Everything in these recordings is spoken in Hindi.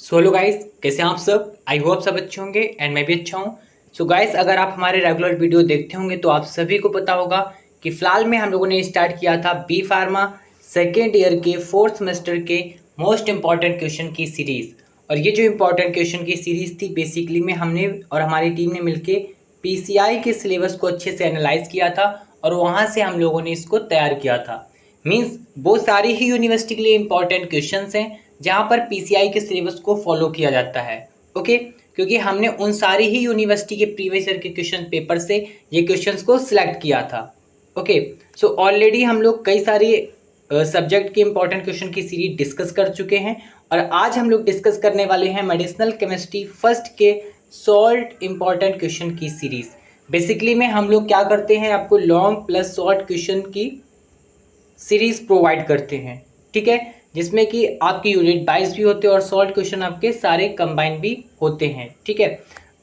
सो हेलो गाइस, कैसे हैं आप सब। आई होप सब अच्छे होंगे एंड मैं भी अच्छा हूँ। सो गाइस, अगर आप हमारे रेगुलर वीडियो देखते होंगे तो आप सभी को पता होगा कि फिलहाल में हम लोगों ने स्टार्ट किया था बी फार्मा सेकेंड ईयर के फोर्थ सेमेस्टर के मोस्ट इंपॉर्टेंट क्वेश्चन की सीरीज। और ये जो इंपॉर्टेंट क्वेश्चन की सीरीज थी, बेसिकली में हमने और हमारी टीम ने मिलके पीसीआई के सिलेबस को अच्छे से एनालाइज किया था और वहाँ से हम लोगों ने इसको तैयार किया था। मीन्स वो सारी ही यूनिवर्सिटी के लिए इंपॉर्टेंट क्वेश्चंस हैं जहाँ पर पीसीआई के सिलेबस को फॉलो किया जाता है। ओके, क्योंकि हमने उन सारी ही यूनिवर्सिटी के प्रीवियस ईयर के क्वेश्चन पेपर से ये क्वेश्चंस को सिलेक्ट किया था। ओके, सो ऑलरेडी हम लोग कई सारी सब्जेक्ट के इंपॉर्टेंट क्वेश्चन की सीरीज डिस्कस कर चुके हैं और आज हम लोग डिस्कस करने वाले हैं मेडिसिनल केमिस्ट्री फर्स्ट के सॉल्ट इंपॉर्टेंट क्वेश्चन की सीरीज। बेसिकली में हम लोग क्या करते हैं, आपको लॉन्ग प्लस शॉर्ट क्वेश्चन की सीरीज प्रोवाइड करते हैं, ठीक है, जिसमें कि आपकी यूनिट 22 भी होते हैं और सॉल्ट क्वेश्चन आपके सारे कंबाइन भी होते हैं, ठीक है।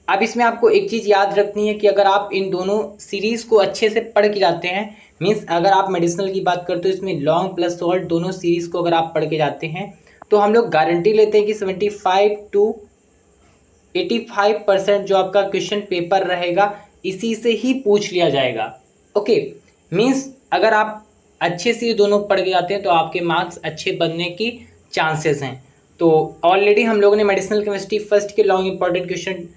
अब इसमें आपको एक चीज़ याद रखनी है कि अगर आप इन दोनों सीरीज़ को अच्छे से पढ़ के जाते हैं, मीन्स अगर आप मेडिसिनल की बात करते हो, इसमें लॉन्ग प्लस सॉल्ट दोनों सीरीज़ को अगर आप पढ़ के जाते हैं तो हम लोग गारंटी लेते हैं कि 75 to 85% जो आपका क्वेश्चन पेपर रहेगा इसी से ही पूछ लिया जाएगा। ओके, मीन्स अगर आप अच्छे से ये दोनों पढ़ के जाते हैं तो आपके मार्क्स अच्छे बनने की चांसेस हैं। तो ऑलरेडी हम लोगों ने मेडिसिनल केमिस्ट्री फर्स्ट के लॉन्ग इंपॉर्टेंट क्वेश्चन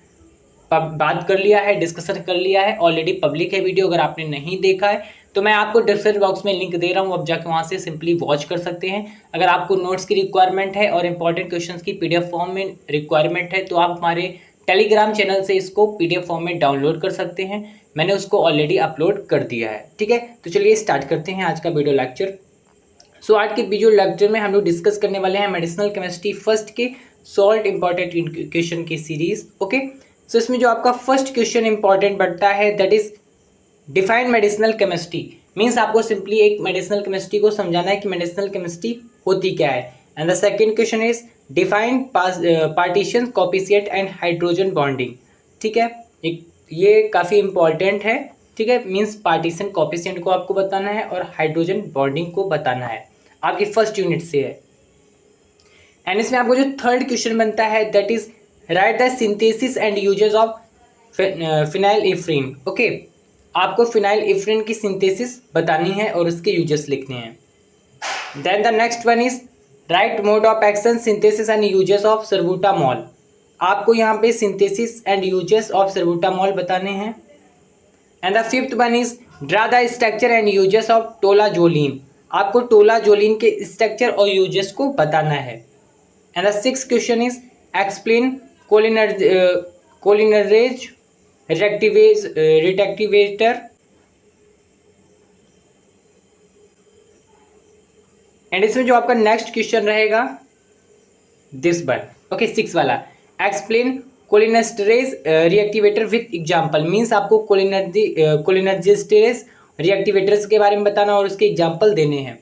बात कर लिया है, डिस्कशन कर लिया है, ऑलरेडी पब्लिक है वीडियो। अगर आपने नहीं देखा है तो मैं आपको डिस्क्रिप्शन बॉक्स में लिंक दे रहा हूँ, आप जाके वहाँ से सिंपली वॉच कर सकते हैं। अगर आपको नोट्स की रिक्वायरमेंट है और इंपॉर्टेंट क्वेश्चंस की पीडीएफ फॉर्म में रिक्वायरमेंट है तो आप हमारे टेलीग्राम चैनल से इसको पीडीएफ फॉर्म में डाउनलोड कर सकते हैं। मैंने उसको ऑलरेडी अपलोड कर दिया है, ठीक है। तो चलिए स्टार्ट करते हैं आज का वीडियो लेक्चर। सो आज के वीडियो लेक्चर में हम लोग डिस्कस करने वाले हैं मेडिसिनल केमिस्ट्री फर्स्ट के सॉल्ट इंपॉर्टेंट क्वेश्चन की सीरीज। ओके, सो इसमें जो आपका फर्स्ट क्वेश्चन इंपॉर्टेंट बढ़ता है that is define medicinal chemistry. Means आपको सिंपली एक मेडिसिनल केमिस्ट्री को समझाना है कि मेडिसिनल केमिस्ट्री होती क्या है। And the second question is define partition coefficient and hydrogen bonding, ठीक है। ये काफ़ी इंपॉर्टेंट है, ठीक है। मीन्स पार्टीशन कोएफिशिएंट को आपको बताना है और हाइड्रोजन बॉन्डिंग को बताना है, आपकी फर्स्ट यूनिट से है। एंड इसमें आपको जो थर्ड क्वेश्चन बनता है that is right the synthesis and uses of phenylephrine. Okay, आपको फिनाइल इफ्रीन की सिंथेसिस बतानी है और उसके यूजेस लिखने हैं। Then the next one is right mode of action synthesis and uses of salbutamol. आपको यहाँ पे synthesis and uses of salbutamol बताने हैं। And the fifth one is draw the structure and uses of tolazoline. आपको टोलाजोलिन के स्ट्रक्चर और यूजेस को बताना है। And the sixth question is explain cholinesterase reactivator. And इसमें जो आपका नेक्स्ट क्वेश्चन रहेगा दिस वन, ओके, सिक्स वाला, explain cholinesterase reactivator with example. Means आपको कोलिनर्जिस्टेरेज रिएक्टिवेटर्स के बारे में बताना और उसके एग्जाम्पल देने हैं।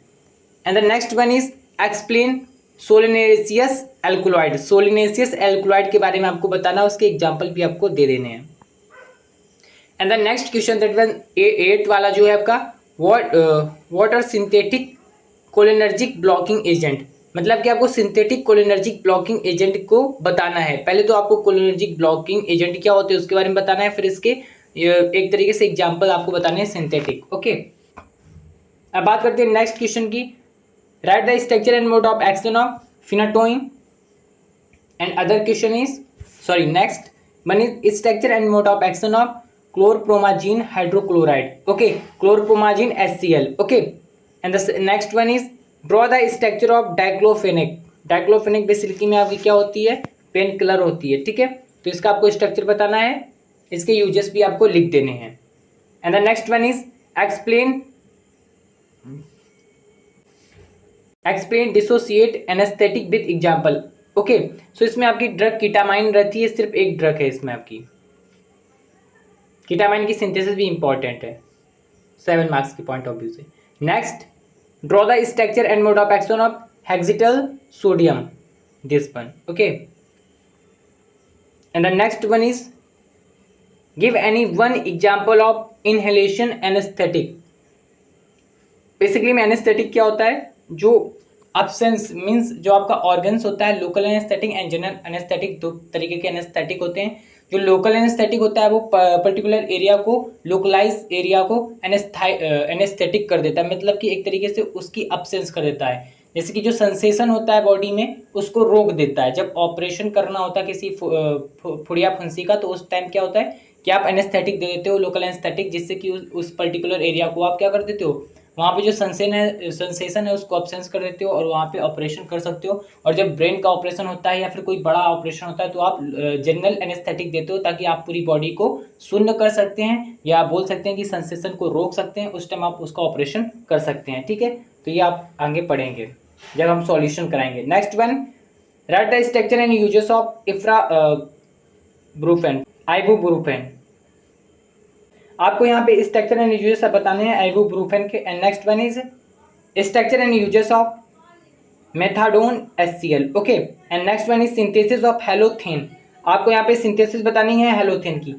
And the next one is explain solanaceous alkaloid. Solanaceous alkaloid के बारे में आपको बताना, उसके एग्जाम्पल भी आपको दे देने हैं। And the next question that one eight वाला जो है आपका water synthetic cholinergic blocking agent. मतलब कि आपको सिंथेटिक कोलिनर्जिक ब्लॉकिंग एजेंट को बताना है। पहले तो आपको कोलिनर्जिक ब्लॉकिंग एजेंट क्या होते हैं उसके बारे में बताना है, फिर इसके एक तरीके से एग्जाम्पल आपको बताने हैं सिंथेटिक। ओके, अब बात करते हैं नेक्स्ट क्वेश्चन की। Write the structure and mode of action of phenytoin. And other question is sorry next one is structure and mode of action of chlorpromazine hydrochloride. Okay, chlorpromazine HCl। Okay, and the next one is draw the structure of diclofenac. Diclofenac basically में आपकी क्या होती है, पेन किलर होती है, ठीक है। तो इसका आपको स्ट्रक्चर बताना है, इसके यूजेस भी आपको लिख देने हैं। And the next one is explain dissociate anaesthetic with example. Okay, so इसमें आपकी ड्रग कीटामाइन रहती है, सिर्फ एक ड्रग है इसमें आपकी। कीटामाइन की सिंथेसिस भी इंपॉर्टेंट है 7 मार्क्स के पॉइंट ऑफ व्यू से। Next, draw the structure and mode of action of hexital sodium, this one. Okay, and the next one is give any one example of inhalation anaesthetic. Basically में एनेस्थेटिक क्या होता है, जो अब्सेंस मीन्स जो आपका ऑर्गन्स होता है, local anaesthetic and general anaesthetic, दो तरीके के एनेस्थेटिक होते हैं। जो लोकल एनेस्थेटिक होता है वो पर्टिकुलर एरिया को, लोकलाइज एरिया को एनेस्थेटिक कर देता है, मतलब कि एक तरीके से उसकी अब्सेंस कर देता है। जैसे कि जो सेंसेशन होता है बॉडी में उसको रोक देता है। जब ऑपरेशन करना होता है किसी फुड़िया फुंसी का, तो उस टाइम क्या होता है कि आप एनेस्थेटिक दे देते हो, लोकल एनेस्थेटिक, जिससे कि उस पर्टिकुलर एरिया को आप क्या कर देते हो, वहाँ पे जो सेंसेशन है उसको अब्सेंस कर देते हो और वहाँ पे ऑपरेशन कर सकते हो। और जब ब्रेन का ऑपरेशन होता है या फिर कोई बड़ा ऑपरेशन होता है तो आप जनरल एनेस्थेटिक देते हो, ताकि आप पूरी बॉडी को शून्य कर सकते हैं, या आप बोल सकते हैं कि सेंसेशन को रोक सकते हैं, उस टाइम आप उसका ऑपरेशन कर सकते हैं। ठीक है, तो ये आप आगे पढ़ेंगे जब हम सॉल्यूशन कराएंगे। Next one, right the structure and uses of Brufen, ibuprofen. आपको यहाँ पे स्ट्रक्चर एंड यूजेस बताने हैं आइबुप्रोफेन के। And next one is structure and uses of methadone HCl। Okay, and next one is synthesis of halothane. आपको यहाँ पे सिंथेसिस बतानी है हेलोथेन की।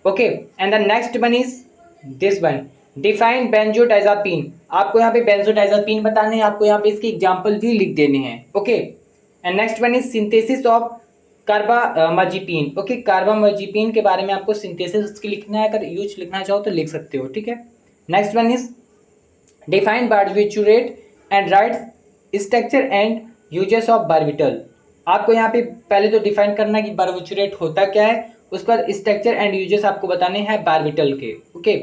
Okay, and the next one is this one, define benzodiazepine. आपको यहाँ पे बेंजोडाइजापीन बताने हैं, आपको यहाँ पे इसकी एग्जाम्पल भी लिख देने हैं। Okay, and next one is synthesis of carbamazepine. Okay, carbamazepine के बारे में आपको सिंथेसिस उसकी लिखना है, अगर यूज लिखना चाहो तो लिख सकते हो। ठीक है, next one is define barbiturate and write structure and uses of barbital. आपको यहाँ पे पहले तो डिफाइन करना है कि बार्बिचुरेट होता क्या है, उसके बाद स्ट्रक्चर एंड यूजेस आपको बताने हैं बार्बिटल के। ओके,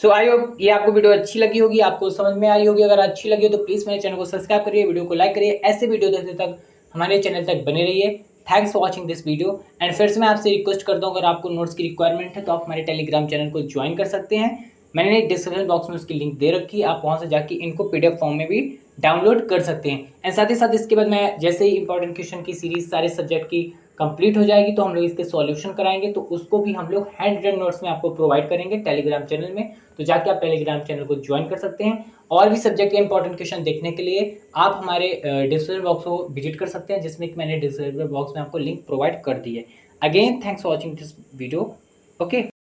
सो आई होप ये आपको वीडियो अच्छी लगी होगी, आपको समझ में आई होगी। अगर अच्छी लगी हो तो प्लीज़ मेरे चैनल को सब्सक्राइब करिए, वीडियो को लाइक करिए, ऐसे वीडियो देखने तक हमारे चैनल तक बने रहिए। Thanks for watching this video. And फिर से मैं आपसे रिक्वेस्ट करता हूँ, अगर आपको नोट्स की रिक्वायरमेंट है तो आप हमारे टेलीग्राम चैनल को ज्वाइन कर सकते हैं। मैंने डिस्क्रिप्शन बॉक्स में उसकी लिंक दे रखी है, आप वहाँ से जाके इनको PDF फॉर्म में भी डाउनलोड कर सकते हैं। एंड साथ ही साथ इसके बाद मैं जैसे ही इंपॉर्टेंट क्वेश्चन की सीरीज सारे सब्जेक्ट की कंप्लीट हो जाएगी तो हम लोग इसके सॉल्यूशन कराएंगे, तो उसको भी हम लोग हैंड रिटन नोट्स में आपको प्रोवाइड करेंगे टेलीग्राम चैनल में। तो जाके आप टेलीग्राम चैनल को ज्वाइन कर सकते हैं। और भी सब्जेक्ट के इंपॉर्टेंट क्वेश्चन देखने के लिए आप हमारे डिस्क्रिप्शन बॉक्स को विजिट कर सकते हैं, जिसमें कि मैंने डिस्क्रिप्शन बॉक्स में आपको लिंक प्रोवाइड कर दी है। Again thanks for watching this video. Okay.